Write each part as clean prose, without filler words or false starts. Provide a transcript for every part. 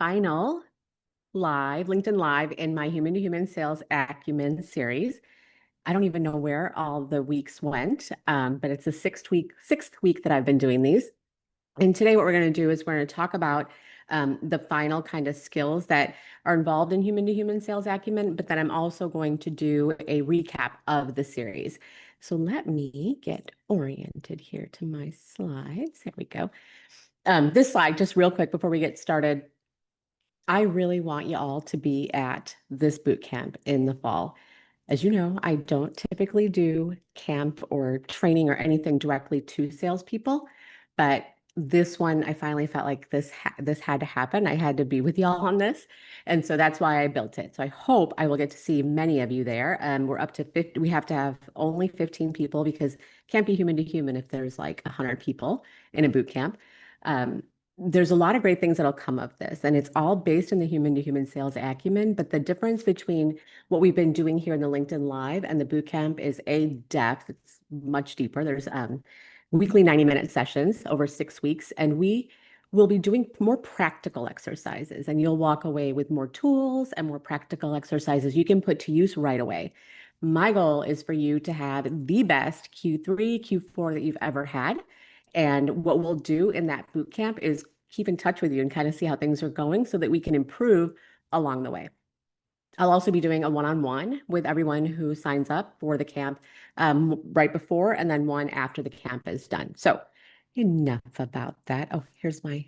final LinkedIn Live in my Human-to-Human Sales Acumen series. I don't even know where all the weeks went, but it's the sixth week that I've been doing these. And today what we're going to do is we're going to talk about the final kind of skills that are involved in Human-to-Human Sales Acumen, but then I'm also going to do a recap of the series. So let me get oriented here to my slides. There we go. This slide, just real quick before we get started, I really want you all to be at this boot camp in the fall. As you know, I don't typically do camp or training or anything directly to salespeople, but this one, I finally felt like this had to happen. I had to be with y'all on this. And so that's why I built it. So I hope I will get to see many of you there. We're up to 50. We have to have only 15 people because it can't be human to human if there's like 100 people in a boot camp. There's a lot of great things that'll come of this, and it's all based in the human-to-human sales acumen. But the difference between what we've been doing here in the LinkedIn Live and the bootcamp is depth. It's much deeper. There's weekly 90-minute sessions over 6 weeks, and we will be doing more practical exercises, and you'll walk away with more tools and more practical exercises you can put to use right away. My goal is for you to have the best Q3, Q4 that you've ever had. And what we'll do in that boot camp is keep in touch with you and kind of see how things are going so that we can improve along the way. I'll also be doing a one-on-one with everyone who signs up for the camp right before and then one after the camp is done. So enough about that. Oh, here's my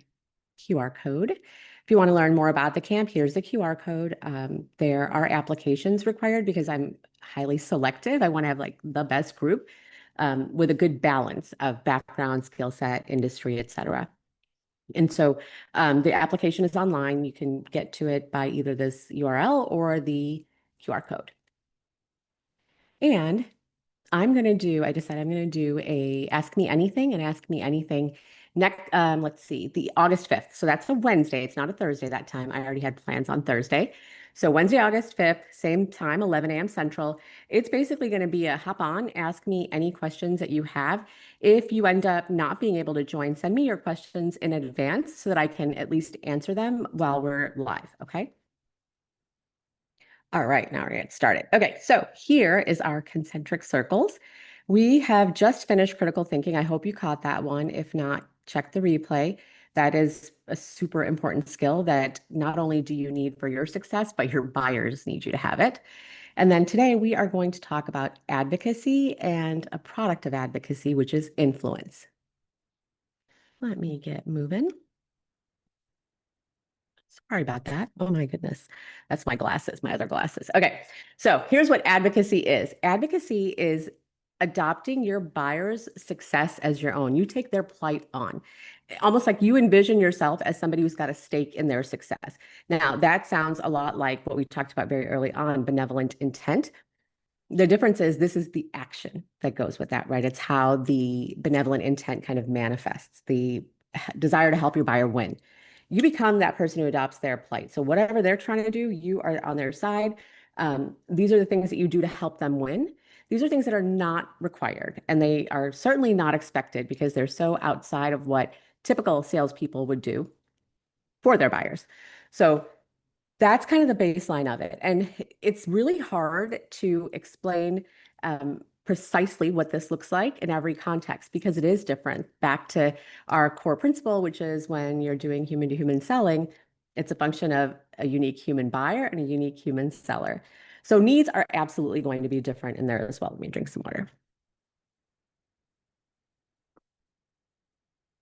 QR code. If you want to learn more about the camp, here's the QR code. There are applications required because I'm highly selective. I want to have like the best group with a good balance of background, skill set, industry, et cetera. And so the application is online. You can get to it by either this URL or the QR code. And I decided I'm going to do a Ask Me Anything and Ask Me Anything next, let's see, the August 5th. So that's a Wednesday. It's not a Thursday that time. I already had plans on Thursday. So Wednesday, August 5th, same time, 11 a.m. Central. It's basically going to be a hop on, ask me any questions that you have. If you end up not being able to join, send me your questions in advance so that I can at least answer them while we're live, okay? All right, now we're going to get started. Okay, so here is our concentric circles. We have just finished critical thinking. I hope you caught that one. If not, check the replay. That is a super important skill that not only do you need for your success, but your buyers need you to have it. And then today we are going to talk about advocacy and a product of advocacy, which is influence. Let me get moving. Sorry about that. Oh my goodness. That's my glasses, my other glasses. Okay. So here's what advocacy is. Advocacy is adopting your buyer's success as your own. You take their plight on, almost like you envision yourself as somebody who's got a stake in their success. Now, that sounds a lot like what we talked about very early on, benevolent intent. The difference is this is the action that goes with that, right? It's how the benevolent intent kind of manifests, the desire to help your buyer win. You become that person who adopts their plight. So whatever they're trying to do, you are on their side. These are the things that you do to help them win. These are things that are not required, and they are certainly not expected because they're so outside of what typical salespeople would do for their buyers. So that's kind of the baseline of it. And it's really hard to explain precisely what this looks like in every context because it is different. Back to our core principle, which is when you're doing human-to-human selling, it's a function of a unique human buyer and a unique human seller. So needs are absolutely going to be different in there as well. Let me drink some water.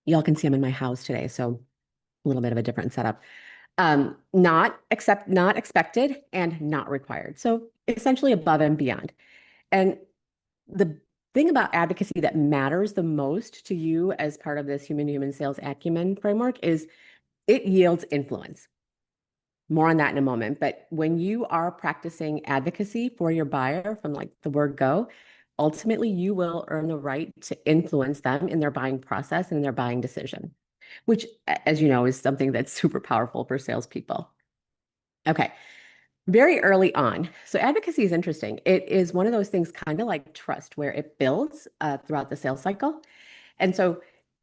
Y'all can see I'm in my house today, so a little bit of a different setup. Not expected and not required. So essentially above and beyond. And the thing about advocacy that matters the most to you as part of this human-to-human sales acumen framework is it yields influence. More on that in a moment. But when you are practicing advocacy for your buyer from like the word go, ultimately you will earn the right to influence them in their buying process and in their buying decision, which, as you know, is something that's super powerful for salespeople. Okay, very early on. So advocacy is interesting. It is one of those things kind of like trust where it builds throughout the sales cycle. And so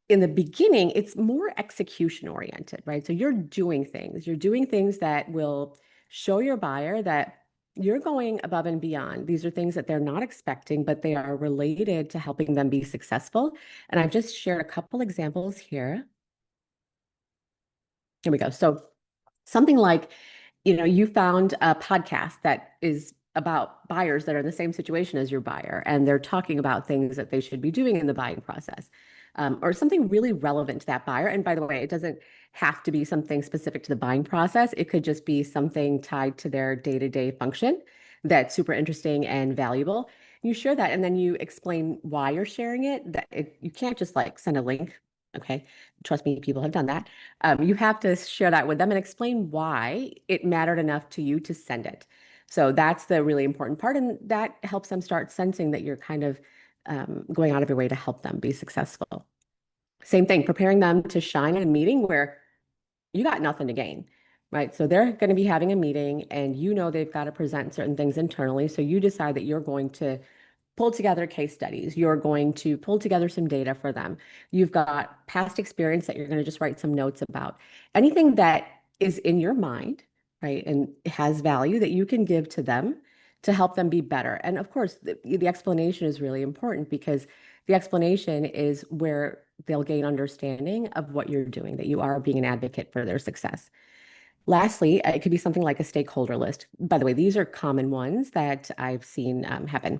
in the beginning, it's more execution oriented, right? So you're doing things that will show your buyer that you're going above and beyond. These are things that they're not expecting, but they are related to helping them be successful. And I've just shared a couple examples here. Here we go. So something like, you found a podcast that is about buyers that are in the same situation as your buyer, and they're talking about things that they should be doing in the buying process, or something really relevant to that buyer. And by the way, it doesn't have to be something specific to the buying process. It could just be something tied to their day-to-day function that's super interesting and valuable. You share that, and then you explain why you're sharing it. You can't just like send a link. Okay. Trust me, people have done that. You have to share that with them and explain why it mattered enough to you to send it. So that's the really important part. And that helps them start sensing that you're kind of going out of your way to help them be successful. Same thing, preparing them to shine in a meeting where you got nothing to gain, right? So they're going to be having a meeting and they've got to present certain things internally. So you decide that you're going to pull together case studies. You're going to pull together some data for them. You've got past experience that you're going to just write some notes about. Anything that is in your mind, right, and has value that you can give to them to help them be better. And of course, the explanation is really important because the explanation is where they'll gain understanding of what you're doing, that you are being an advocate for their success. Lastly, it could be something like a stakeholder list. By the way, these are common ones that I've seen happen.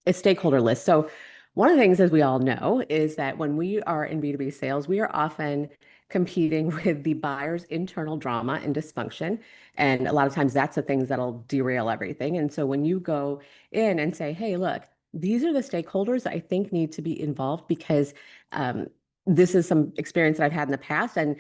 A stakeholder list. So one of the things, as we all know, is that when we are in B2B sales, we are often competing with the buyer's internal drama and dysfunction. And a lot of times that's the things that'll derail everything. And so when you go in and say, hey, look, these are the stakeholders I think need to be involved because this is some experience that I've had in the past. And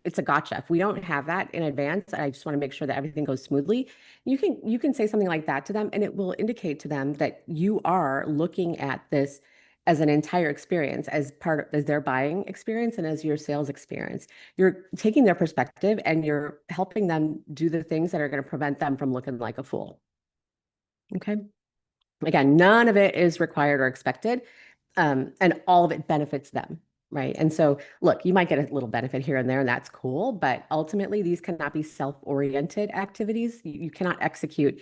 it's a gotcha. If we don't have that in advance, I just want to make sure that everything goes smoothly. You can say something like that to them, and it will indicate to them that you are looking at this as an entire experience, as their buying experience and as your sales experience. You're taking their perspective and you're helping them do the things that are going to prevent them from looking like a fool. Okay. Again, none of it is required or expected, and all of it benefits them, right? And so, look, you might get a little benefit here and there, and that's cool, but ultimately, these cannot be self-oriented activities. You cannot execute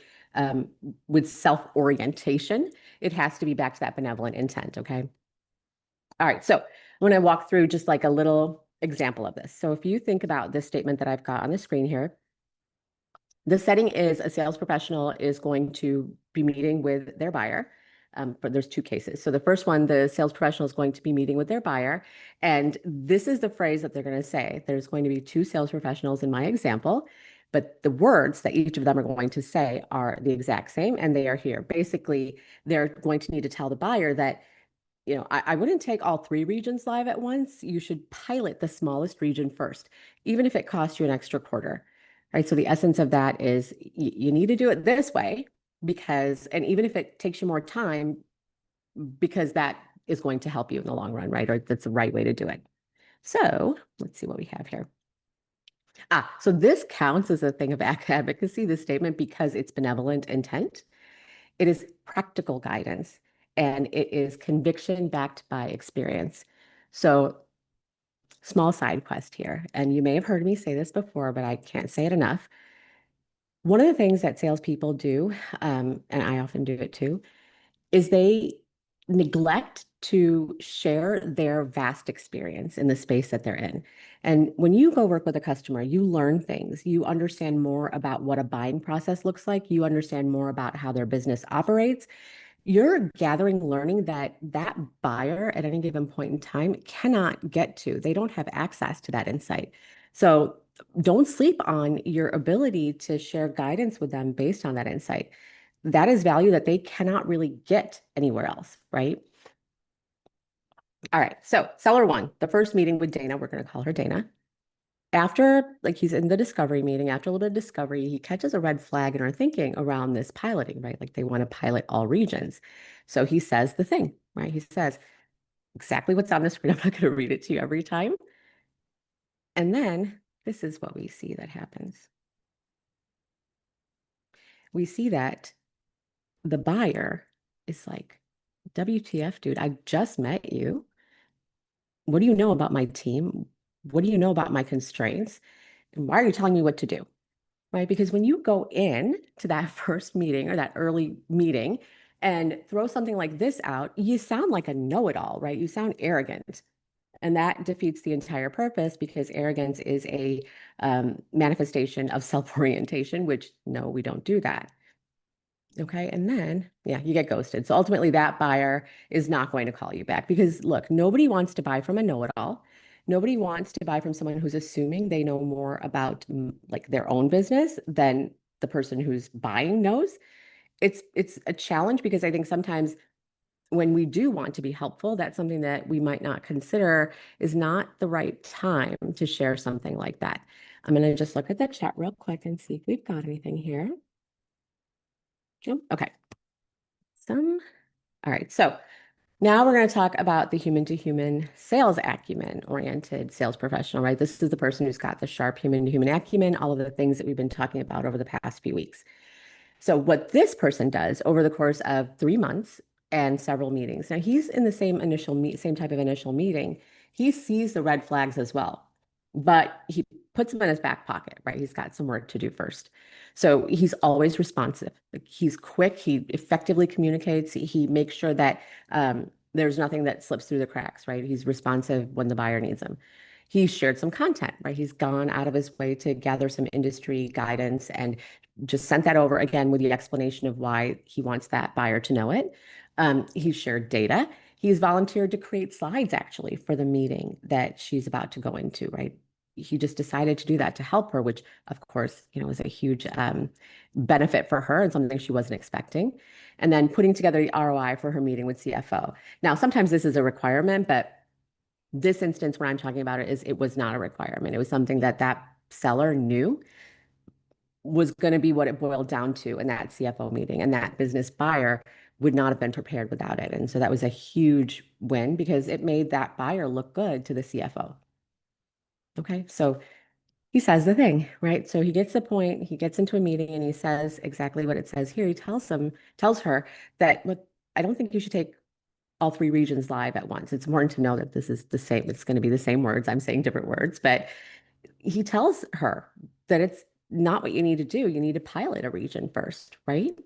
with self-orientation. It has to be back to that benevolent intent, okay? All right, so I'm going to walk through just like a little example of this. So if you think about this statement that I've got on the screen here, the setting is a sales professional is going to be meeting with their buyer. But there's two cases. So the first one, the sales professional is going to be meeting with their buyer. And this is the phrase that they're going to say. There's going to be two sales professionals in my example, but the words that each of them are going to say are the exact same. And they are here. Basically, they're going to need to tell the buyer that I wouldn't take all three regions live at once. You should pilot the smallest region first, even if it costs you an extra quarter, right? So the essence of that is you need to do it this way and even if it takes you more time, because that is going to help you in the long run, right? Or that's the right way to do it. So let's see what we have here. So this counts as a thing of advocacy, this statement, because it's benevolent intent. It is practical guidance and it is conviction backed by experience. So, small side quest here, and you may have heard me say this before, but I can't say it enough. One of the things that salespeople do, and I often do it too, is they neglect to share their vast experience in the space that they're in. And when you go work with a customer, you learn things. You understand more about what a buying process looks like. You understand more about how their business operates. You're gathering learning that buyer at any given point in time cannot get to. They don't have access to that insight. So don't sleep on your ability to share guidance with them based on that insight. That is value that they cannot really get anywhere else, right? All right. So seller one, the first meeting with Dana, we're going to call her Dana. After, like he's in the discovery meeting, after a little bit of discovery, he catches a red flag in our thinking around this piloting, right? Like they want to pilot all regions. So he says the thing, right? He says exactly what's on the screen. I'm not going to read it to you every time. And then this is what we see that happens. We see that the buyer is like, WTF, dude, I just met you. what do you know about my team? What do you know about my constraints? And why are you telling me what to do? Right? Because when you go in to that first meeting or that early meeting and throw something like this out, you sound like a know-it-all, right? You sound arrogant. And that defeats the entire purpose because arrogance is a manifestation of self-orientation, which no, we don't do that. Okay. And then, yeah, you get ghosted. So ultimately, that buyer is not going to call you back because look, nobody wants to buy from a know-it-all. Nobody wants to buy from someone who's assuming they know more about like their own business than the person who's buying knows. It's a challenge because I think sometimes when we do want to be helpful, that's something that we might not consider is not the right time to share something like that. I'm going to just look at the chat real quick and see if we've got anything here. Nope. Okay. All right. So now we're going to talk about the human-to-human sales acumen oriented sales professional, right? This is the person who's got the sharp human-to-human acumen, all of the things that we've been talking about over the past few weeks. So what this person does over the course of 3 months and several meetings. Now he's in the same type of initial meeting. He sees the red flags as well, but he puts them in his back pocket, right? He's got some work to do first. So he's always responsive. Like, he's quick. He effectively communicates. He makes sure that there's nothing that slips through the cracks, right? He's responsive when the buyer needs him. He's shared some content, right? He's gone out of his way to gather some industry guidance and just sent that over again with the explanation of why he wants that buyer to know it. He's shared data. He's volunteered to create slides actually for the meeting that she's about to go into, right? He just decided to do that to help her, which of course, is a huge benefit for her and something she wasn't expecting. And then putting together the ROI for her meeting with CFO. Now, sometimes this is a requirement, but this instance where I'm talking about it was not a requirement. It was something that that seller knew was going to be what it boiled down to in that CFO meeting. And that business buyer would not have been prepared without it. And so that was a huge win because it made that buyer look good to the CFO. Okay. So he says the thing, right? So he gets the point, he gets into a meeting and he says exactly what it says here. He tells her that, look, I don't think you should take all three regions live at once. It's important to know that this is the same, it's going to be the same words. I'm saying different words, but he tells her that it's not what you need to do. You need to pilot a region first, right?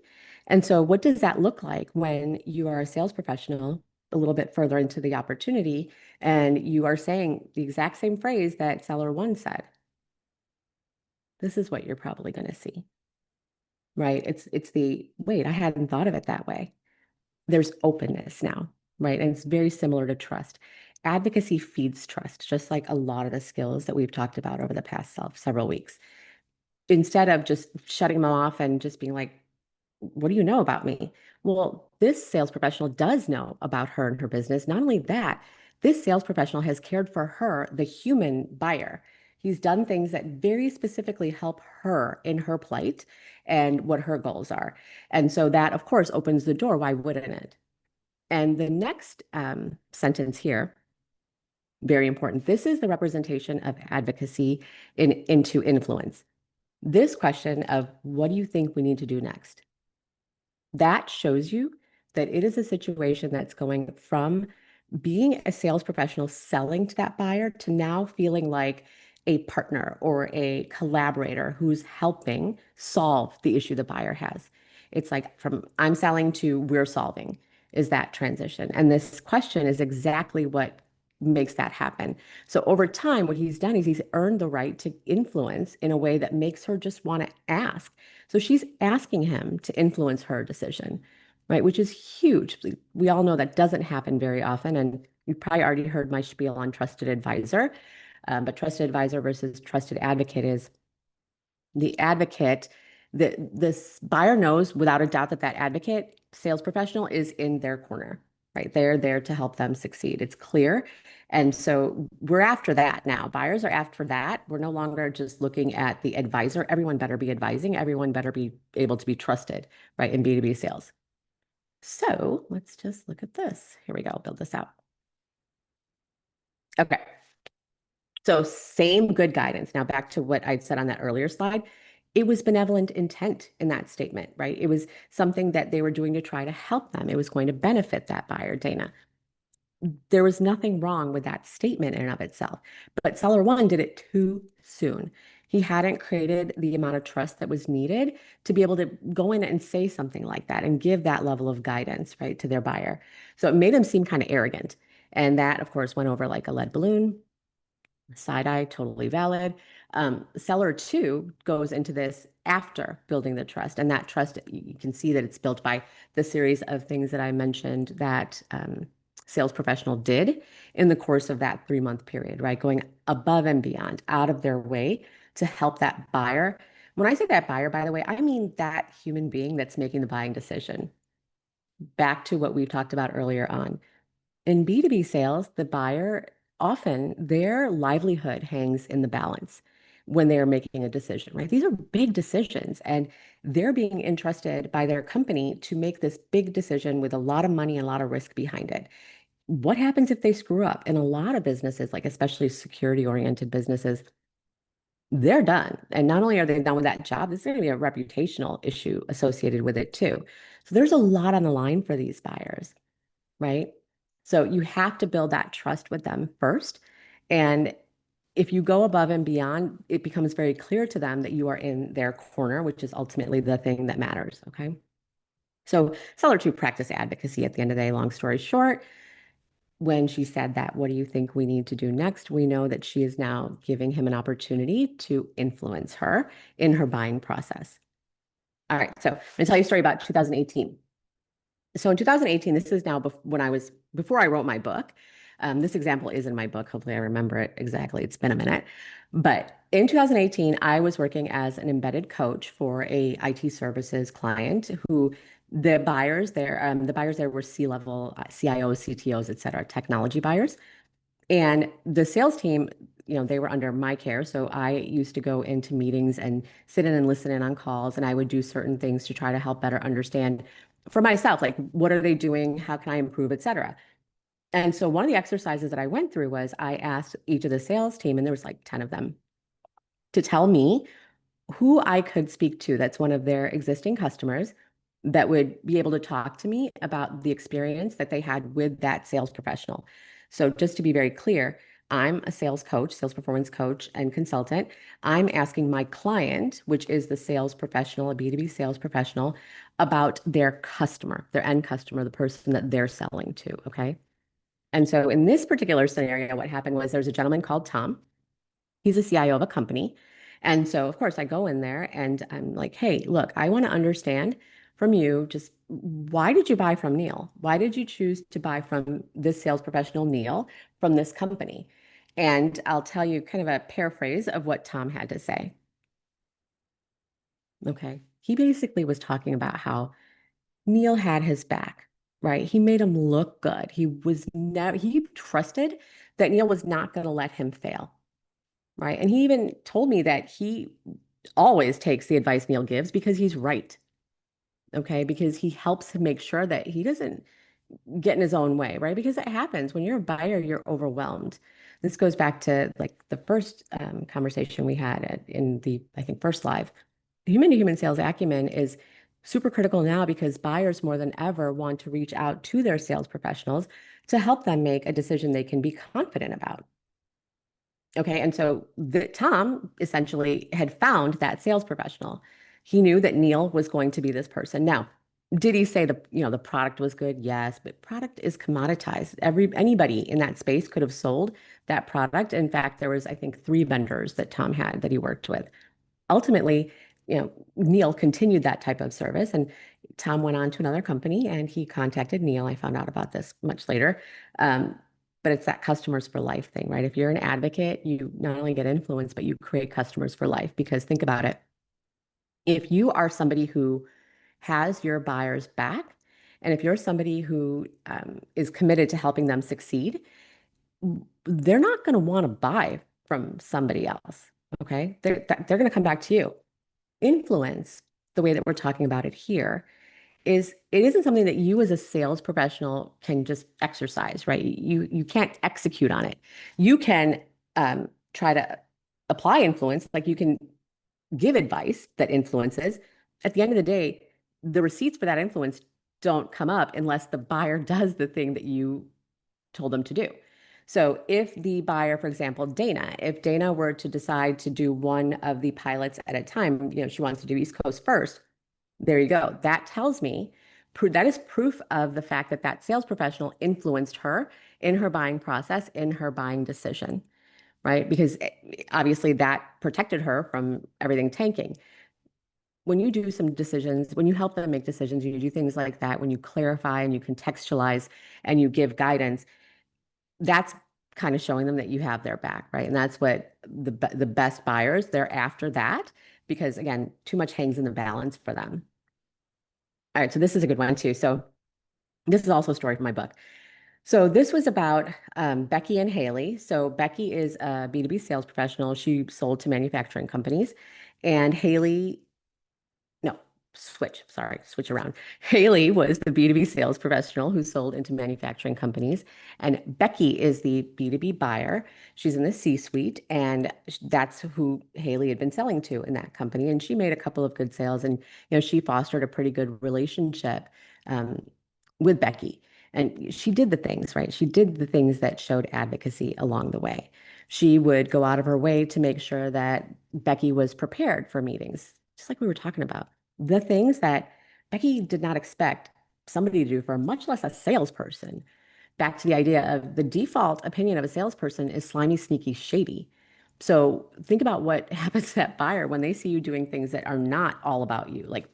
And so, what does that look like when you are a sales professional a little bit further into the opportunity and you are saying the exact same phrase that seller one said? This is what you're probably going to see, right? It's the wait, I hadn't thought of it that way. There's openness now, right? And it's very similar to trust. Advocacy feeds trust, just like a lot of the skills that we've talked about over the past several weeks. Instead of just shutting them off and just being like, what do you know about me? Well, this sales professional does know about her and her business. Not only that, this sales professional has cared for her, the human buyer. He's done things that very specifically help her in her plight and what her goals are. And so that, of course, opens the door. Why wouldn't it? And the next sentence here, very important. This is the representation of advocacy into influence. This question of what do you think we need to do next? That shows you that it is a situation that's going from being a sales professional selling to that buyer to now feeling like a partner or a collaborator who's helping solve the issue the buyer has. It's like from I'm selling to we're solving is that transition. And this question is exactly what makes that happen. So over time, what he's done is he's earned the right to influence in a way that makes her just want to ask. So she's asking him to influence her decision, right? Which is huge. We all know that doesn't happen very often. And you've probably already heard my spiel on trusted advisor. But trusted advisor versus trusted advocate is the advocate, this buyer knows without a doubt that that advocate sales professional is in their corner, right? They're there to help them succeed. It's clear. And so we're after that now. Buyers are after that. We're no longer just looking at the advisor. Everyone better be advising. Everyone better be able to be trusted, right, in B2B sales. So let's just look at this. Here we go. Build this out. Okay. So same good guidance. Now back to what I'd said on that earlier slide. It was benevolent intent in that statement, right? It was something that they were doing to try to help them. It was going to benefit that buyer, Dana. there was nothing wrong with that statement in and of itself. But seller one did it too soon. He hadn't created the amount of trust that was needed to be able to go in and say something like that and give that level of guidance, right, to their buyer. So it made him seem kind of arrogant. And that, of course, went over like a lead balloon. Side eye, totally valid. Seller two goes into this after building the trust. And that trust, you can see that it's built by the series of things that I mentioned that sales professional did in the course of that 3-month period, right? Going above and beyond, out of their way to help that buyer. When I say that buyer, by the way, I mean that human being that's making the buying decision. Back to what we talked about earlier on. In B2B sales, the buyer often their livelihood hangs in the balance when they are making a decision, right? These are big decisions, and they're being entrusted by their company to make this big decision with a lot of money and a lot of risk behind it. What happens if they screw up? In a lot of businesses, like especially security-oriented businesses, they're done. And not only are they done with that job, there's going to be a reputational issue associated with it too. So there's a lot on the line for these buyers, right? So you have to build that trust with them first. And if you go above and beyond, it becomes very clear to them that you are in their corner, which is ultimately the thing that matters. Okay. So seller two practice advocacy at the end of the day, long story short, when she said that, what do you think we need to do next? We know that she is now giving him an opportunity to influence her in her buying process. All right. So I'm going to tell you a story about 2018. So in 2018, this is now before I wrote my book. This example is in my book. Hopefully, I remember it exactly. It's been a minute. But in 2018, I was working as an embedded coach for a IT services client who the buyers there were C-level CIOs, CTOs, et cetera, technology buyers. And the sales team, they were under my care. So I used to go into meetings and sit in and listen in on calls, and I would do certain things to try to help better understand for myself, like what are they doing? How can I improve, et cetera. And so one of the exercises that I went through was I asked each of the sales team, and there was like 10 of them, to tell me who I could speak to that's one of their existing customers that would be able to talk to me about the experience that they had with that sales professional. So just to be very clear, I'm a sales coach, sales performance coach and consultant. I'm asking my client, which is the sales professional, a B2B sales professional, about their customer, their end customer, the person that they're selling to. Okay. And so in this particular scenario, what happened was there's a gentleman called Tom. He's a CIO of a company. And so, of course, I go in there and I'm like, hey, look, I want to understand from you just why did you buy from Neil? Why did you choose to buy from this sales professional, Neil, from this company? And I'll tell you kind of a paraphrase of what Tom had to say. Okay. He basically was talking about how Neil had his back, right? He made him look good. He trusted that Neil was not going to let him fail. Right. And he even told me that he always takes the advice Neil gives because he's right. Okay. Because he helps him make sure that he doesn't get in his own way. Right. Because it happens when you're a buyer, you're overwhelmed. This goes back to like the first conversation we had in the, I think, first live. Human-to-human sales acumen is super critical now because buyers more than ever want to reach out to their sales professionals to help them make a decision they can be confident about. Okay. And so Tom essentially had found that sales professional. He knew that Neil was going to be this person. Now, did he say the product was good? Yes, but product is commoditized. Anybody in that space could have sold that product. In fact, there was, I think, 3 vendors that Tom had that he worked with. Ultimately, Neil continued that type of service, and Tom went on to another company and he contacted Neil. I found out about this much later. Um, but it's that customers for life thing, right? If you're an advocate, you not only get influence, but you create customers for life. Because think about it. If you are somebody who has your buyers back, and if you're somebody who is committed to helping them succeed, they're not going to want to buy from somebody else. Okay. They're going to come back to you. Influence, the way that we're talking about it here, it isn't something that you as a sales professional can just exercise, right? You can't execute on it. You can try to apply influence, like you can give advice that influences. At the end of the day, the receipts for that influence don't come up unless the buyer does the thing that you told them to do. So if the buyer, for example, Dana, if Dana were to decide to do one of the pilots at a time, she wants to do East Coast first, there you go. That tells me that is proof of the fact that that sales professional influenced her in her buying process, in her buying decision, right? Because obviously that protected her from everything tanking. When you do some decisions, when you help them make decisions, you do things like that, when you clarify and you contextualize and you give guidance, that's kind of showing them that you have their back, right? And that's what the best buyers, they're after that, because again, too much hangs in the balance for them. All right, so this is a good one too. So this is also a story from my book. So this was about Becky and Haley. So Becky is a B2B sales professional. She sold to manufacturing companies, and Haley, no, switch around. Haley was the B2B sales professional who sold into manufacturing companies, and Becky is the B2B buyer. She's in the C-suite, and that's who Haley had been selling to in that company. And she made a couple of good sales, and she fostered a pretty good relationship um, with Becky. And she did the things, right? She did the things that showed advocacy along the way. She would go out of her way to make sure that Becky was prepared for meetings, just like we were talking about the things that Becky did not expect somebody to do for much less a salesperson. Back to the idea of the default opinion of a salesperson is slimy, sneaky, shady. So think about what happens to that buyer when they see you doing things that are not all about you. Like,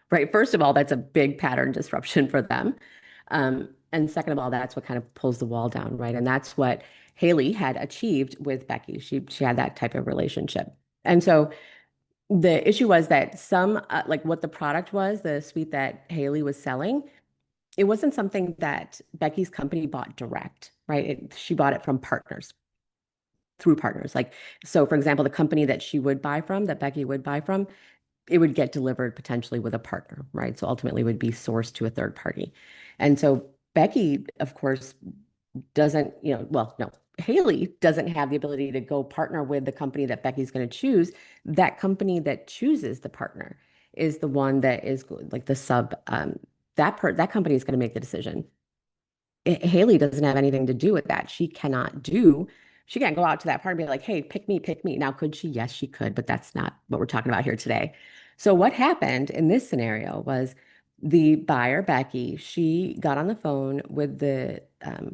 right, first of all, that's a big pattern disruption for them. And second of all, that's what kind of pulls the wall down, right? And that's what Haley had achieved with Becky. She had that type of relationship. And so the issue was that like what the product was, the suite that Haley was selling, it wasn't something that Becky's company bought direct, right? She bought it from partners, through partners. Like, so for example, the company that she would buy from, that Becky would buy from, it would get delivered potentially with a partner, right? So ultimately would be sourced to a third party. And so Becky, of course, doesn't, well, no, Haley doesn't have the ability to go partner with the company that Becky's going to choose. That company that chooses the partner is the one that is like the sub, that company is going to make the decision. Haley doesn't have anything to do with that. She can't go out to that party and be like, hey, pick me, pick me. Now, could she? Yes, she could, but that's not what we're talking about here today. So what happened in this scenario was the buyer, Becky, she got on the phone with the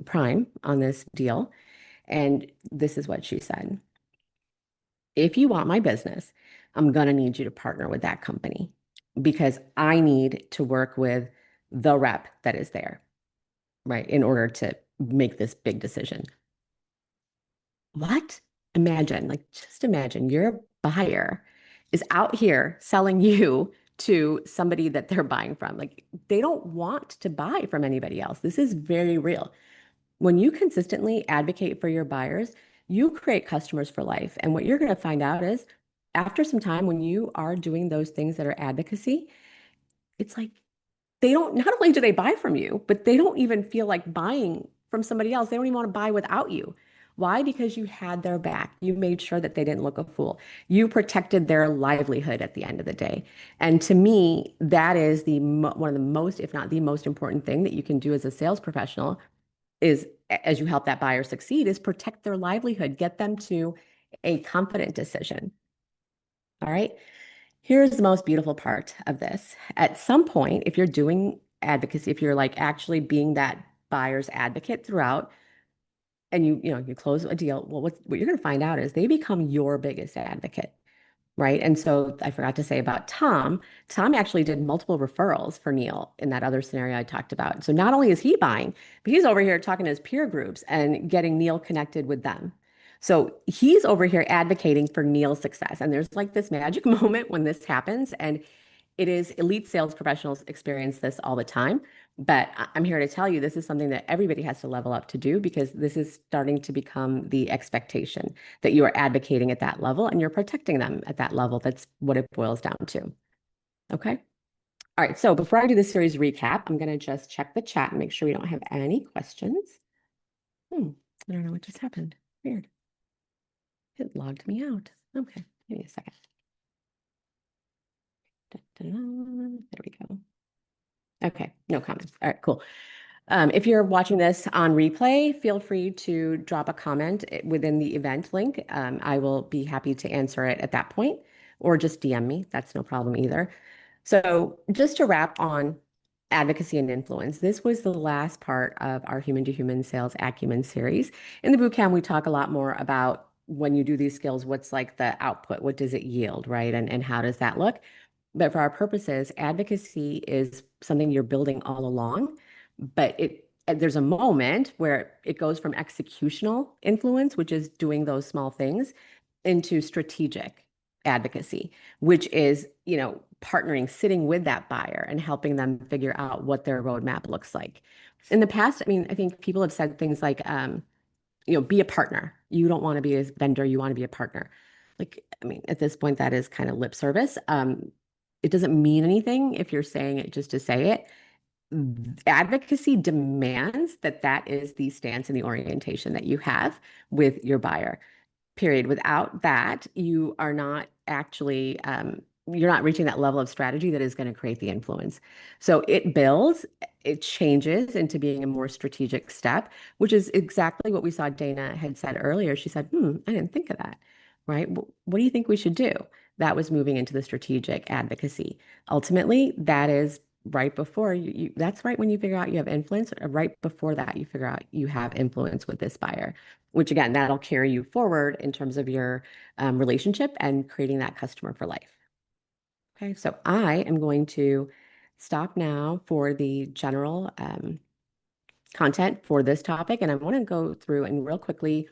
prime on this deal. And this is what she said. If you want my business, I'm going to need you to partner with that company because I need to work with the rep that is there, right, in order to make this big decision. What? Just imagine your buyer is out here selling you to somebody that they're buying from. Like they don't want to buy from anybody else. This is very real. When you consistently advocate for your buyers, you create customers for life. And what you're going to find out is after some time, when you are doing those things that are advocacy, it's like they don't, not only do they buy from you, but they don't even feel like buying from somebody else. They don't even want to buy without you. Why? Because you had their back. You made sure that they didn't look a fool. You protected their livelihood at the end of the day. And to me, that is one of the most, if not the most important thing that you can do as a sales professional is as you help that buyer succeed is protect their livelihood, get them to a confident decision. All right. Here's the most beautiful part of this. At some point, if you're doing advocacy, if you're like actually being that buyer's advocate throughout, and you close a deal, well, what you're going to find out is they become your biggest advocate, right? And so I forgot to say about Tom. Tom actually did multiple referrals for Neil in that other scenario I talked about. So not only is he buying, but he's over here talking to his peer groups and getting Neil connected with them. So he's over here advocating for Neil's success. And there's like this magic moment when this happens. And it is elite sales professionals experience this all the time. But I'm here to tell you this is something that everybody has to level up to do because this is starting to become the expectation that you are advocating at that level and you're protecting them at that level. That's what it boils down to. Okay. All right. So before I do the series recap, I'm going to just check the chat and make sure we don't have any questions. I don't know what just happened. Weird. It logged me out. Okay. Give me a second. There we go. Okay, no comments. All right, cool. If you're watching this on replay, feel free to drop a comment within the event link. I will be happy to answer it at that point, or just DM me. That's no problem either. So, just to wrap on advocacy and influence, this was the last part of our Human to Human Sales Acumen series. In the bootcamp, we talk a lot more about when you do these skills, what's like the output, what does it yield, right? And how does that look? But for our purposes, advocacy is something you're building all along, but there's a moment where it goes from executional influence, which is doing those small things, into strategic advocacy, which is, partnering, sitting with that buyer and helping them figure out what their roadmap looks like. In the past, I mean, I think people have said things like, be a partner. You don't want to be a vendor, you want to be a partner. Like, I mean, at this point, that is kind of lip service. It doesn't mean anything if you're saying it just to say it. Advocacy demands that that is the stance and the orientation that you have with your buyer, period. Without that, you are not actually, you're not reaching that level of strategy that is going to create the influence. So it builds, it changes into being a more strategic step, which is exactly what we saw Dana had said earlier. She said, I didn't think of that, right? What do you think we should do? That was moving into the strategic advocacy. Ultimately, that is right before that's right when you figure out you have influence, or right before that, you figure out you have influence with this buyer, which again, that'll carry you forward in terms of your relationship and creating that customer for life. Okay, so I am going to stop now for the general content for this topic, and I want to go through and real quickly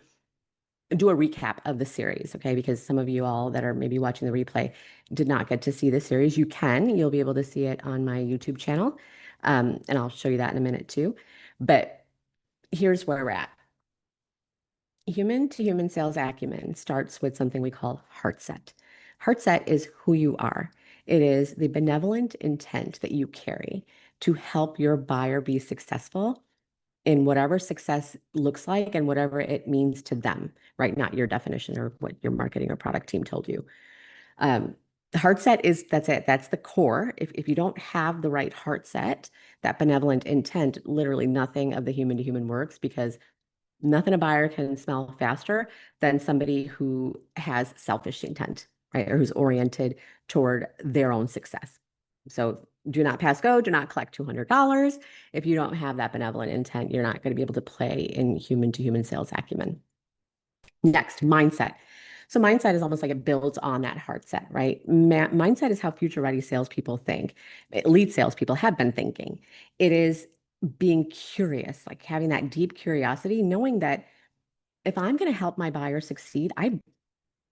do a recap of the series, okay? Because some of you all that are maybe watching the replay did not get to see the series. You'll be able to see it on my YouTube channel, and I'll show you that in a minute too. But here's where we're at. Human to human sales acumen starts with something we call heartset. Heartset is who you are. It is the benevolent intent that you carry to help your buyer be successful in whatever success looks like and whatever it means to them, right? Not your definition or what your marketing or product team told you. The heart set that's it. That's the core. If you don't have the right heart set, that benevolent intent, literally nothing of the human to human works, because nothing a buyer can smell faster than somebody who has selfish intent, right? Or who's oriented toward their own success. So do not pass go, do not collect $200. If you don't have that benevolent intent, you're not going to be able to play in human to human sales acumen. Next, mindset. So mindset is almost like it builds on that heart set, right? Mindset is how future ready salespeople think. Elite salespeople have been thinking. It is being curious, like having that deep curiosity, knowing that if I'm going to help my buyer succeed, I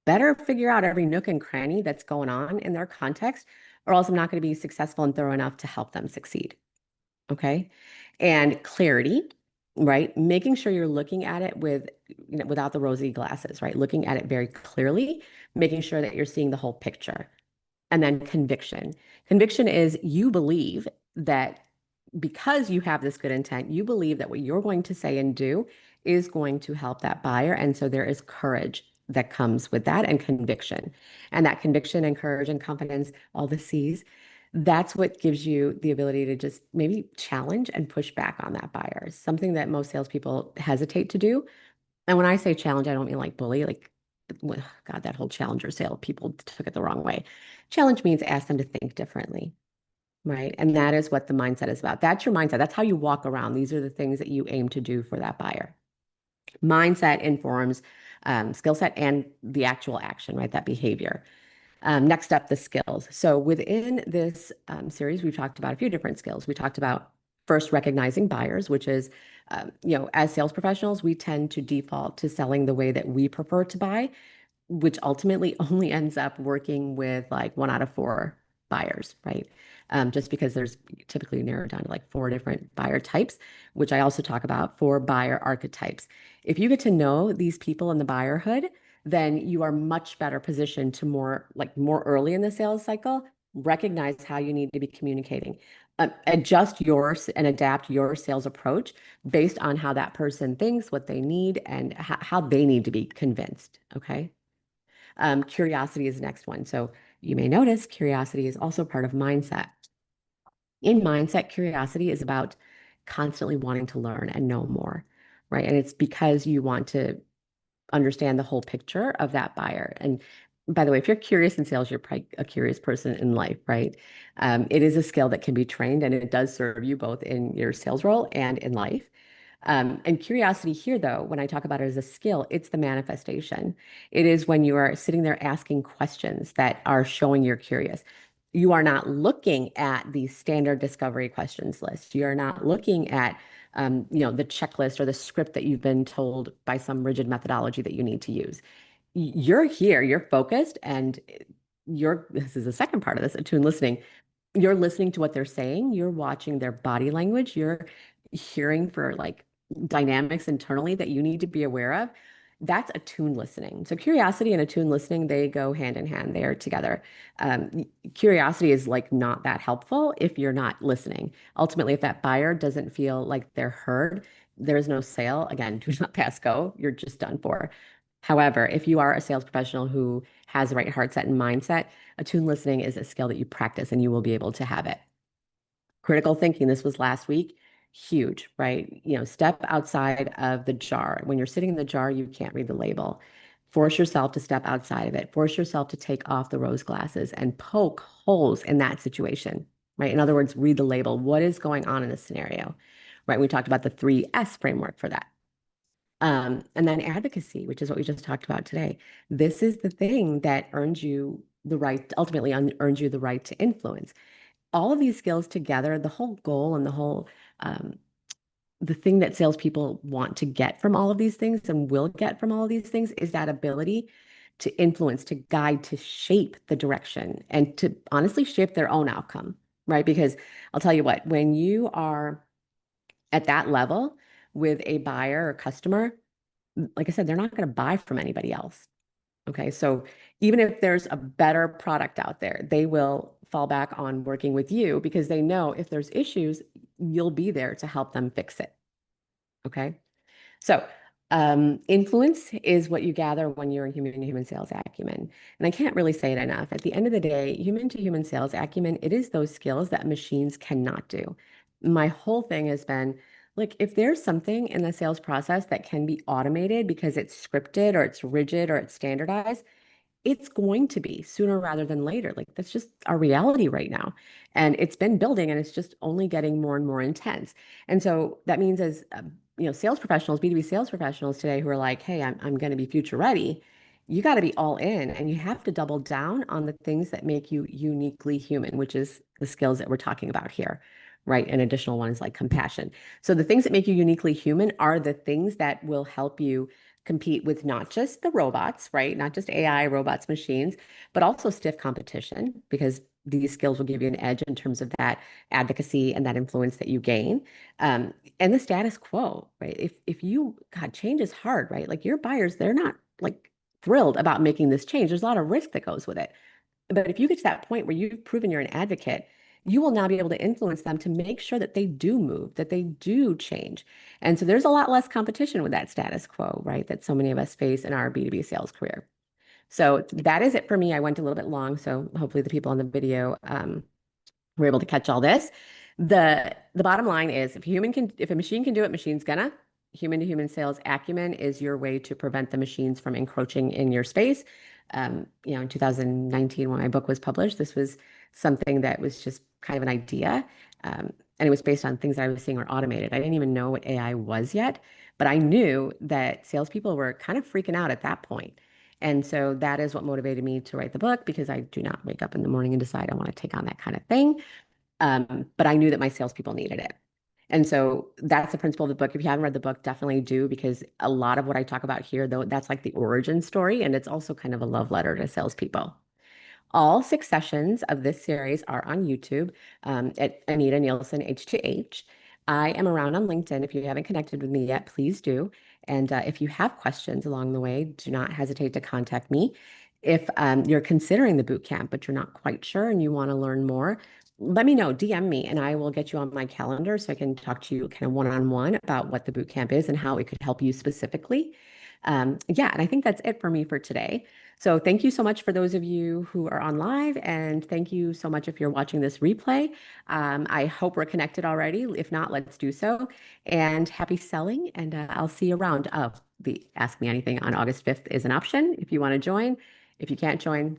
better figure out every nook and cranny that's going on in their context, or else I'm not going to be successful and thorough enough to help them succeed. Okay. And clarity, right? Making sure you're looking at it without the rosy glasses, right? Looking at it very clearly, making sure that you're seeing the whole picture. And then conviction. Conviction is you believe that because you have this good intent, you believe that what you're going to say and do is going to help that buyer. And so there is courage that comes with that, and conviction. And that conviction and courage and confidence, all the C's, that's what gives you the ability to just maybe challenge and push back on that buyer. Something that most salespeople hesitate to do. And when I say challenge, I don't mean like bully, like, God, that whole challenger sale, people took it the wrong way. Challenge means ask them to think differently, right? And that is what the mindset is about. That's your mindset. That's how you walk around. These are the things that you aim to do for that buyer. Mindset informs skill set and the actual action, right? That behavior. Next up, the skills. So within this series, we've talked about a few different skills. We talked about first recognizing buyers, which is, as sales professionals, we tend to default to selling the way that we prefer to buy, which ultimately only ends up working with like 1 out of 4 buyers, right? Just because there's typically narrowed down to like 4 different buyer types, which I also talk about, 4 buyer archetypes. If you get to know these people in the buyerhood, then you are much better positioned to more early in the sales cycle, recognize how you need to be communicating, adjust yours and adapt your sales approach based on how that person thinks, what they need, and how they need to be convinced. Okay. Curiosity is the next one. So you may notice curiosity is also part of mindset. In mindset, curiosity is about constantly wanting to learn and know more, right? And it's because you want to understand the whole picture of that buyer. And by the way, if you're curious in sales, you're probably a curious person in life, right? It is a skill that can be trained, and it does serve you both in your sales role and in life. And curiosity here, though, when I talk about it as a skill, it's the manifestation. It is when you are sitting there asking questions that are showing you're curious. You are not looking at the standard discovery questions list. You are not looking at, the checklist or the script that you've been told by some rigid methodology that you need to use. You're here, you're focused, and this is the second part of this, attuned listening. You're listening to what they're saying, you're watching their body language, you're hearing for like dynamics internally that you need to be aware of. That's attuned listening. So curiosity and attuned listening, they go hand in hand. They are together. Curiosity is like not that helpful if you're not listening. Ultimately, if that buyer doesn't feel like they're heard, there is no sale. Again, do not pass go. You're just done for. However, if you are a sales professional who has the right heart set and mindset, attuned listening is a skill that you practice and you will be able to have it. Critical thinking, this was last week, huge, right? Step outside of the jar. When you're sitting in the jar, you can't read the label. Force yourself to step outside of it. Force yourself to take off the rose glasses and poke holes in that situation, right? In other words, read the label. What is going on in this scenario, right? We talked about the 3S framework for that. And then advocacy, which is what we just talked about today. This is the thing that earns you the right, ultimately earns you the right to influence. All of these skills together, the whole goal and um, the thing that salespeople want to get from all of these things and will get from all of these things is that ability to influence, to guide, to shape the direction, and to honestly shape their own outcome, right? Because I'll tell you what, when you are at that level with a buyer or customer, like I said, they're not going to buy from anybody else. Okay. So even if there's a better product out there, they will fall back on working with you because they know if there's issues, you'll be there to help them fix it. Okay. So, influence is what you gather when you're in human-to-human sales acumen. And I can't really say it enough. At the end of the day, human-to-human sales acumen, it is those skills that machines cannot do. My whole thing has been, like, if there's something in the sales process that can be automated because it's scripted or it's rigid or it's standardized, it's going to be sooner rather than later. Like that's just our reality right now. And it's been building and it's just only getting more and more intense. And so that means as sales professionals, B2B sales professionals today who are like, hey, I'm going to be future ready, you got to be all in and you have to double down on the things that make you uniquely human, which is the skills that we're talking about here, right? An additional one is like compassion. So the things that make you uniquely human are the things that will help you compete with not just the robots, right? Not just AI, robots, machines, but also stiff competition, because these skills will give you an edge in terms of that advocacy and that influence that you gain. And the status quo, right? If you, God, change is hard, right? Like your buyers, they're not like thrilled about making this change. There's a lot of risk that goes with it. But if you get to that point where you've proven you're an advocate, you will now be able to influence them to make sure that they do move, that they do change. And so there's a lot less competition with that status quo, right? That so many of us face in our B2B sales career. So that is it for me. I went a little bit long, so hopefully the people on the video were able to catch all this. The bottom line is if a machine can do it, machine's gonna. Human-to-human sales acumen is your way to prevent the machines from encroaching in your space. In 2019, when my book was published, this was something that was just kind of an idea. And it was based on things that I was seeing were automated. I didn't even know what AI was yet, but I knew that salespeople were kind of freaking out at that point. And so that is what motivated me to write the book, because I do not wake up in the morning and decide I want to take on that kind of thing. But I knew that my salespeople needed it. And so that's the principle of the book. If you haven't read the book, definitely do, because a lot of what I talk about here, though, that's like the origin story. And it's also kind of a love letter to salespeople. All 6 sessions of this series are on YouTube at Anita Nielsen H2H. I am around on LinkedIn. If you haven't connected with me yet, please do. And if you have questions along the way, do not hesitate to contact me. If you're considering the boot camp, but you're not quite sure and you want to learn more, let me know, DM me, and I will get you on my calendar so I can talk to you kind of one-on-one about what the boot camp is and how it could help you specifically. Yeah, and I think that's it for me for today. So thank you so much for those of you who are on live, and thank you so much if you're watching this replay. I hope we're connected already. If not, let's do so. And happy selling, and I'll see you around. The Ask Me Anything on August 5th is an option if you want to join. If you can't join,